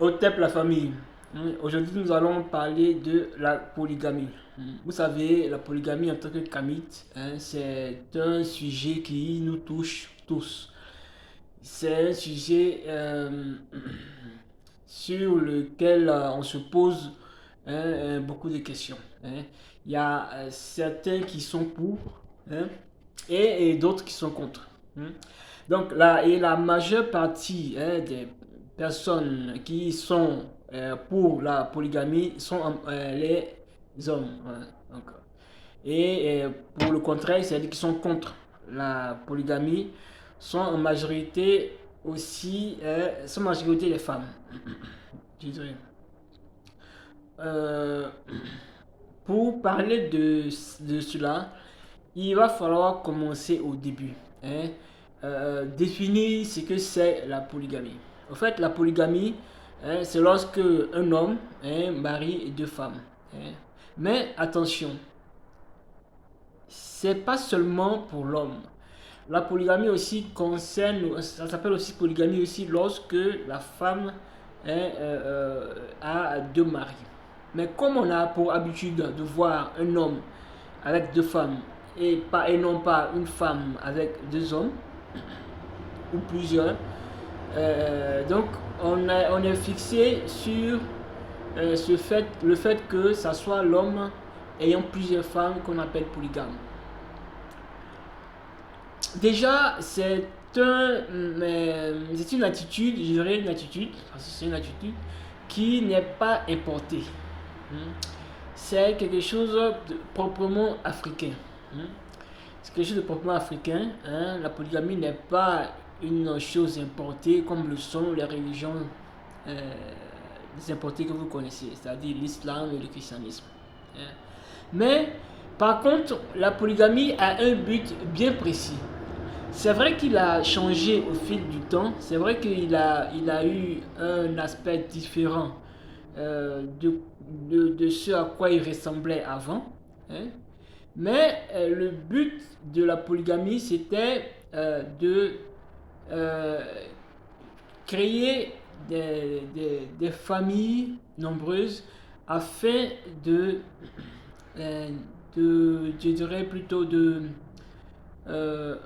Hotep la famille. Aujourd'hui, nous allons parler de la polygamie. Vous savez, la polygamie en tant que kamite, c'est un sujet qui nous touche tous. C'est un sujet sur lequel on se pose beaucoup de questions. Il y a certains qui sont pour hein, et d'autres qui sont contre. Donc la majeure partie des personnes qui sont pour la polygamie sont les hommes. Voilà. Donc, pour le contraire, c'est-à-dire qui sont contre la polygamie, sont en majorité aussi, sont en majorité les femmes. Je dirais. Euh, pour parler de cela, il va falloir commencer au début. Définir ce que c'est la polygamie. En fait, la polygamie, c'est lorsque un homme marie deux femmes. Mais attention, c'est pas seulement pour l'homme. La polygamie aussi concerne, ça s'appelle aussi polygamie aussi lorsque la femme a deux maris. Mais comme on a pour habitude de voir un homme avec deux femmes et non pas une femme avec deux hommes ou plusieurs, donc on est fixé sur le fait que ça soit l'homme ayant plusieurs femmes qu'on appelle polygame. Déjà, c'est une attitude, je dirais une attitude, parce que c'est une attitude qui n'est pas importée. C'est quelque chose de proprement africain. C'est quelque chose de proprement africain. La polygamie n'est pas une chose importée comme le sont les religions importées que vous connaissez, c'est-à-dire l'islam et le christianisme. Mais par contre, la polygamie a un but bien précis. C'est vrai qu'il a changé au fil du temps, c'est vrai qu'il a eu un aspect différent de ce à quoi il ressemblait avant. Mais le but de la polygamie, c'était de euh, créer des familles nombreuses afin euh, je dirais plutôt euh,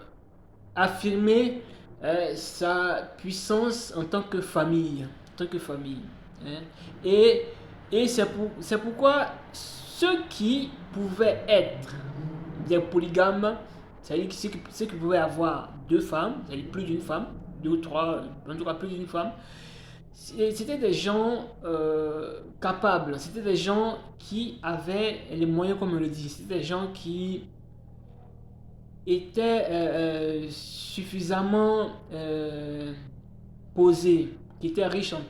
affirmer sa puissance en tant que famille. En tant que famille. Hein. Et, c'est pourquoi ceux qui pouvaient être des polygames, c'est-à-dire ceux qui pouvaient avoir deux femmes, c'est-à-dire plus d'une femme, deux ou trois, en tout cas plus d'une femme, c'était des gens capables, c'était des gens qui avaient les moyens, comme on le dit, c'était des gens qui étaient suffisamment posés, qui étaient riches en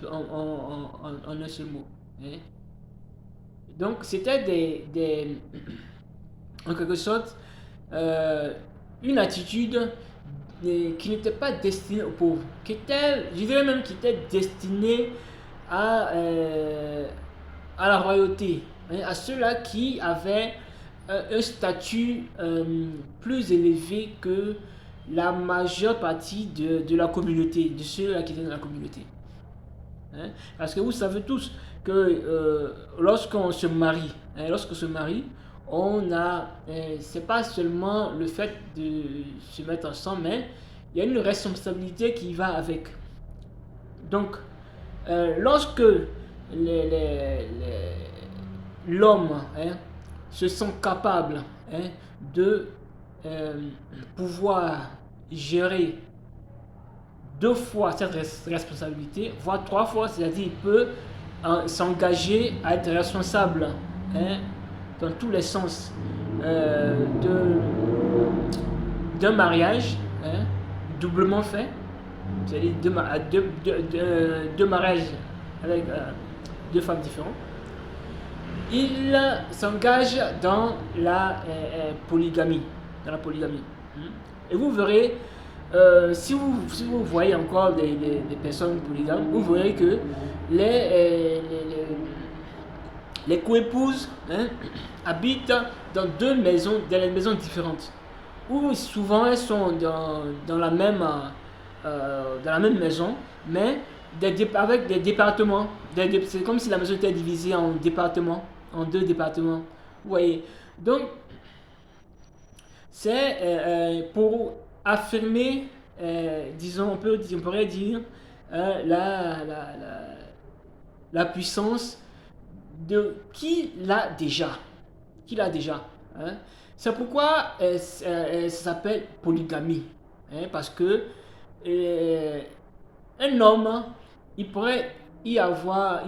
un seul mot. Hein. Donc c'était en quelque sorte une attitude qui n'était pas destinée aux pauvres, qui était, je dirais même, qui était destinée à la royauté, hein, à ceux-là qui avaient un statut plus élevé que la majeure partie de la communauté, de ceux-là qui étaient dans la communauté. Hein? Parce que vous savez tous que lorsqu'on se marie, on a, c'est pas seulement le fait de se mettre ensemble, mais il y a une responsabilité qui va avec. Donc, lorsque l'homme se sent capable de pouvoir gérer deux fois cette responsabilité, voire trois fois, c'est-à-dire il peut s'engager à être responsable dans tous les sens d'un mariage doublement fait, c'est-à-dire deux mariages avec deux femmes différentes. Il s'engage dans la polygamie. Dans la polygamie. Et vous verrez, si vous voyez encore des personnes polygames, vous verrez que les coépouses habitent dans deux maisons, dans des maisons différentes. Où souvent elles sont dans la même maison, mais avec des départements. C'est comme si la maison était divisée en départements, en 2 départements. Vous voyez. Donc, c'est pour affirmer, disons, on pourrait dire, la puissance de qui l'a déjà. Qui l'a déjà. Hein. C'est pourquoi ça s'appelle polygamie. Hein, parce que un homme, il pourrait avoir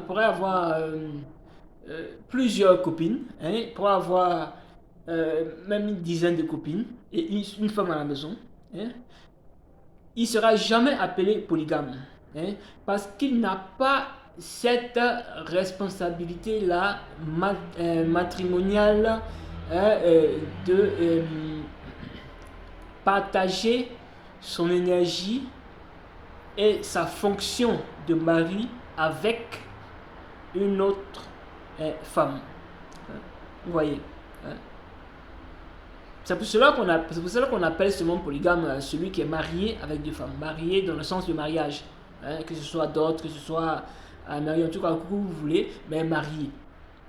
plusieurs copines, hein, il pourrait avoir même une dizaine de copines et une femme à la maison. Hein. Il ne sera jamais appelé polygame, hein, parce qu'il n'a pas cette responsabilité-là matrimoniale de partager son énergie et sa fonction de mari avec une autre femme. Vous voyez. C'est pour cela qu'on appelle ce monde polygame celui qui est marié avec 2 femmes. Marié dans le sens du mariage. Hein, que ce soit d'autres, que ce soit marié, en tout cas, que vous voulez, mais marié.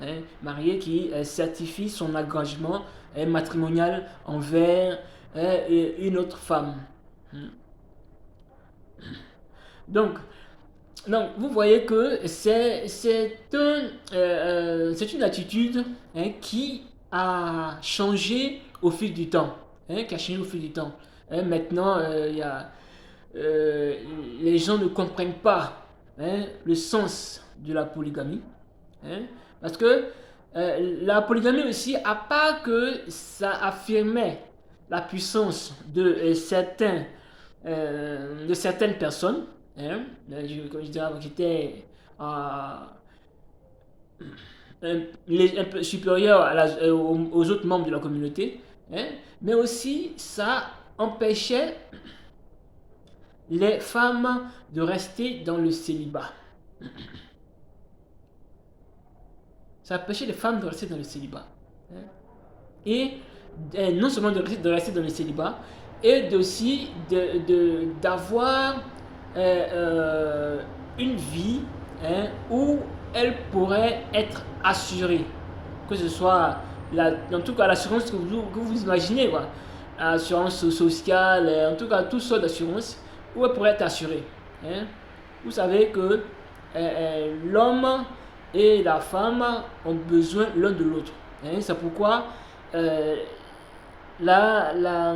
Hein, marié qui certifie son engagement matrimonial envers une autre femme. Donc, vous voyez que c'est une attitude, hein, qui a changé au fil du temps. Hein, qui a changé au fil du temps. Hein, maintenant, les gens ne comprennent pas, hein, le sens de la polygamie. Hein, parce que la polygamie aussi, à part que ça affirmait la puissance de certaines personnes, hein, comme je disais, j'étais un peu supérieur aux autres membres de la communauté, hein, mais aussi ça empêchait les femmes de rester dans le célibat. Ça empêchait les femmes de rester dans le célibat. Hein. Et non seulement de rester dans le célibat, et aussi d'avoir une vie, hein, où elle pourrait être assurée. Que ce soit, en tout cas, l'assurance que vous imaginez, quoi. Assurance sociale, en tout cas, toutes sortes d'assurances, où elle pourrait être assurée. Hein. Vous savez que l'homme et la femme ont besoin l'un de l'autre. Hein. C'est pourquoi la, la,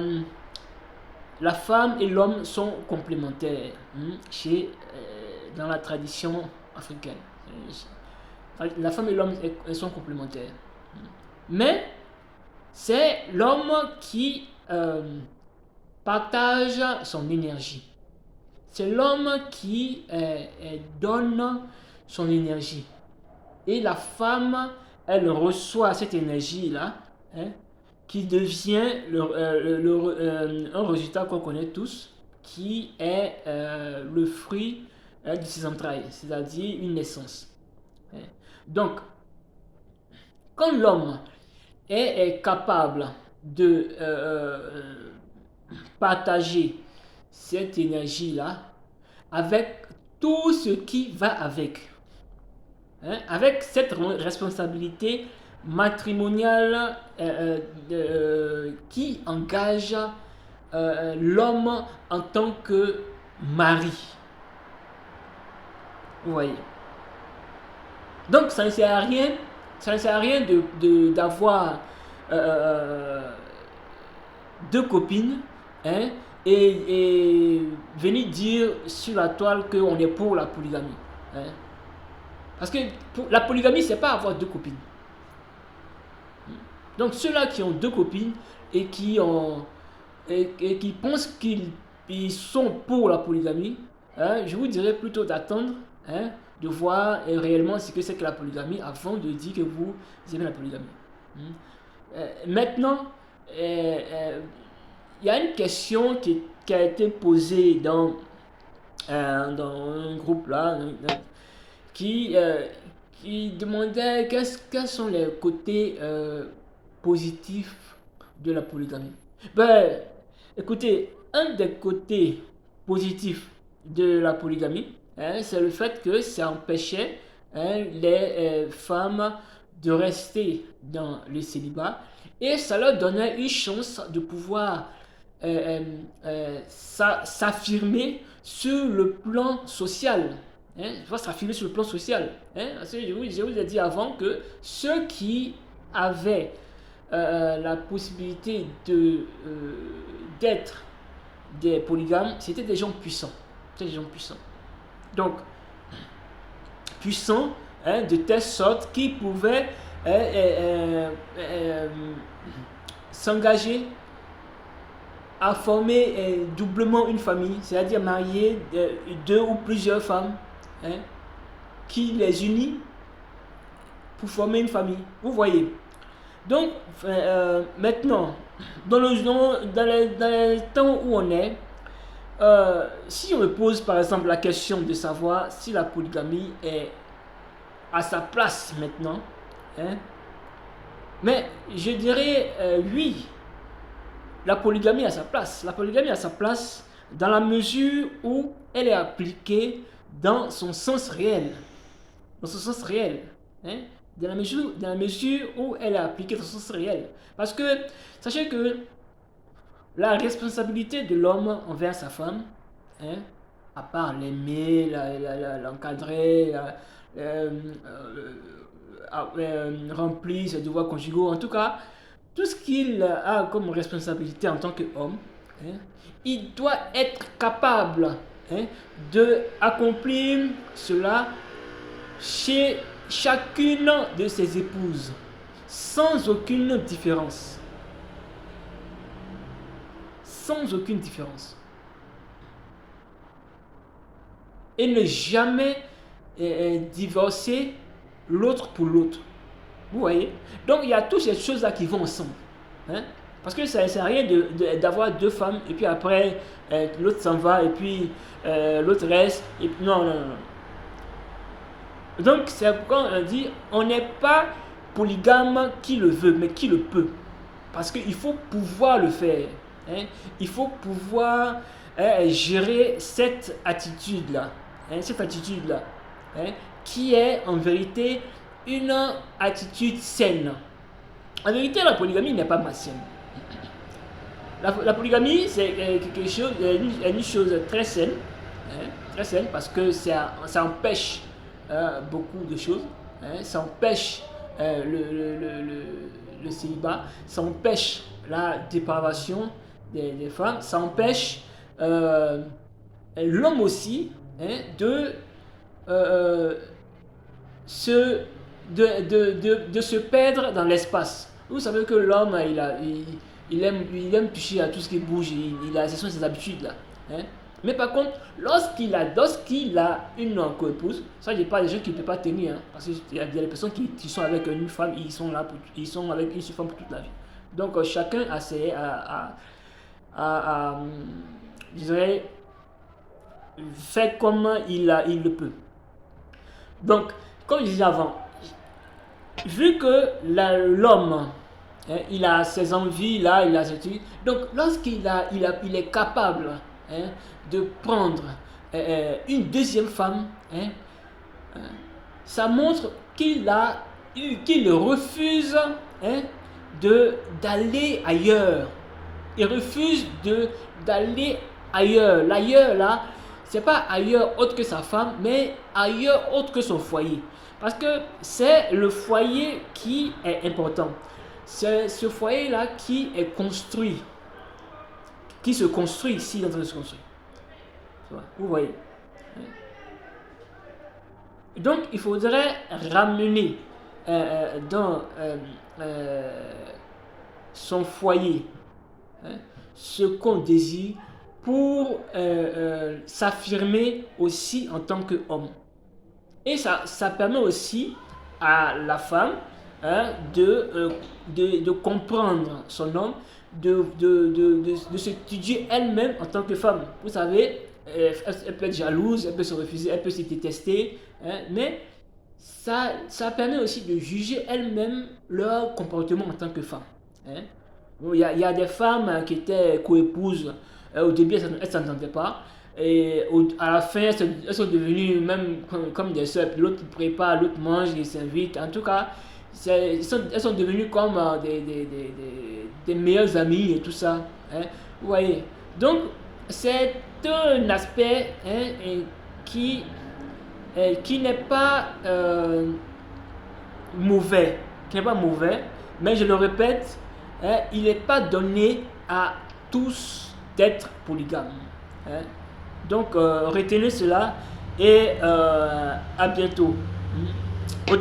la femme et l'homme sont complémentaires, hein, dans la tradition africaine. La femme et l'homme sont complémentaires. Mais c'est l'homme qui partage son énergie. C'est l'homme qui donne son énergie. Et la femme, elle reçoit cette énergie-là, hein, qui devient un résultat qu'on connaît tous, qui est le fruit de ses entrailles, c'est-à-dire une naissance. Donc, quand l'homme est capable de partager cette énergie-là avec tout ce qui va avec, hein, avec cette responsabilité matrimoniale qui engage l'homme en tant que mari. Vous voyez. Donc ça ne sert à rien, d'avoir 2 copines, hein, et venir dire sur la toile qu'on est pour la polygamie. Hein. Parce que la polygamie, c'est pas avoir 2 copines. Donc ceux-là qui ont 2 copines et qui pensent qu'ils sont pour la polygamie, hein, je vous dirais plutôt d'attendre, hein, de voir réellement ce que c'est que la polygamie avant de dire que vous aimez la polygamie. Maintenant, il y a une question qui a été posée dans un groupe là, qui demandait quels sont les côtés positifs de la polygamie. Écoutez, un des côtés positifs de la polygamie, c'est le fait que ça empêchait les femmes de rester dans le célibat et ça leur donnait une chance de pouvoir s'affirmer sur le plan social. S'affirmer sur le plan social. Parce que je vous ai dit avant que ceux qui avaient la possibilité d'être des polygames, c'était des gens puissants. C'était des gens puissants. Donc, puissants, de telle sorte qu'ils pouvaient s'engager à former doublement une famille, c'est-à-dire marier deux ou plusieurs femmes, qui les unit pour former une famille. Vous voyez. Donc, maintenant, dans les temps où on est, si on me pose par exemple la question de savoir si la polygamie est à sa place maintenant, mais je dirais oui, la polygamie a sa place. La polygamie a sa place dans la mesure où elle est appliquée dans son sens réel. Dans son sens réel. Dans la mesure où elle est appliquée dans son sens réel. Parce que, sachez que la responsabilité de l'homme envers sa femme, à part l'aimer, l'encadrer, remplir ses devoirs conjugaux, en tout cas, tout ce qu'il a comme responsabilité en tant qu'homme, il doit être capable de accomplir cela chez chacune de ses épouses, sans aucune différence. Sans aucune différence. Et ne jamais divorcer l'autre pour l'autre. Vous voyez? Donc il y a toutes ces choses-là qui vont ensemble. Parce que ça ne sert à rien d'avoir deux femmes et puis après l'autre s'en va et puis l'autre reste. Et puis, non. Donc c'est pourquoi on dit on n'est pas polygame qui le veut, mais qui le peut. Parce qu'il faut pouvoir le faire. Il faut pouvoir gérer cette attitude-là. Cette attitude-là. Qui est en vérité une attitude saine. En vérité, la polygamie n'est pas malsaine. La polygamie, c'est une chose très saine. Très saine parce que ça empêche beaucoup de choses. Ça empêche le célibat. Ça empêche la dépravation des femmes. Ça empêche l'homme aussi de se perdre dans l'espace. Vous savez que l'homme, il aime toucher à tout ce qui bouge, ce sont ses habitudes là. Mais par contre, lorsqu'il a une co-épouse, ça je parle des gens qui ne peuvent pas tenir, parce qu'il y a des personnes qui sont avec une femme, ils sont avec une seule femme pour toute la vie. Donc chacun a essayé je dirais, faire comme il le peut. Donc, comme je disais avant, vu que l'homme, il a ses envies là, il a ses trucs, donc lorsqu'il est capable de prendre une deuxième femme, ça montre qu'il refuse d'aller ailleurs. Il refuse d'aller ailleurs. L'ailleurs là, c'est pas ailleurs autre que sa femme, mais ailleurs autre que son foyer. Parce que c'est le foyer qui est important. C'est ce foyer-là qui est construit. Qui se construit ici, dans se construit. Vous voyez. Donc, il faudrait ramener dans son foyer ce qu'on désire pour s'affirmer aussi en tant qu'homme. Et ça permet aussi à la femme de comprendre son homme, de s'étudier elle-même en tant que femme. Vous savez, elle peut être jalouse, elle peut se refuser, elle peut se détester, mais ça permet aussi de juger elle-même leur comportement en tant que femme. Il y a des femmes qui étaient co-épouses, au début elles ne s'entendaient pas, à la fin, elles sont devenues même comme des sœurs. L'autre prépare, l'autre mange, il s'invite. En tout cas, elles sont devenues comme des meilleures amies et tout ça. Hein. Vous voyez. Donc, c'est un aspect, hein, qui n'est pas mauvais. Qui n'est pas mauvais. Mais je le répète, hein, il n'est pas donné à tous d'être polygames. Hein. Donc, retenez cela et à bientôt. Au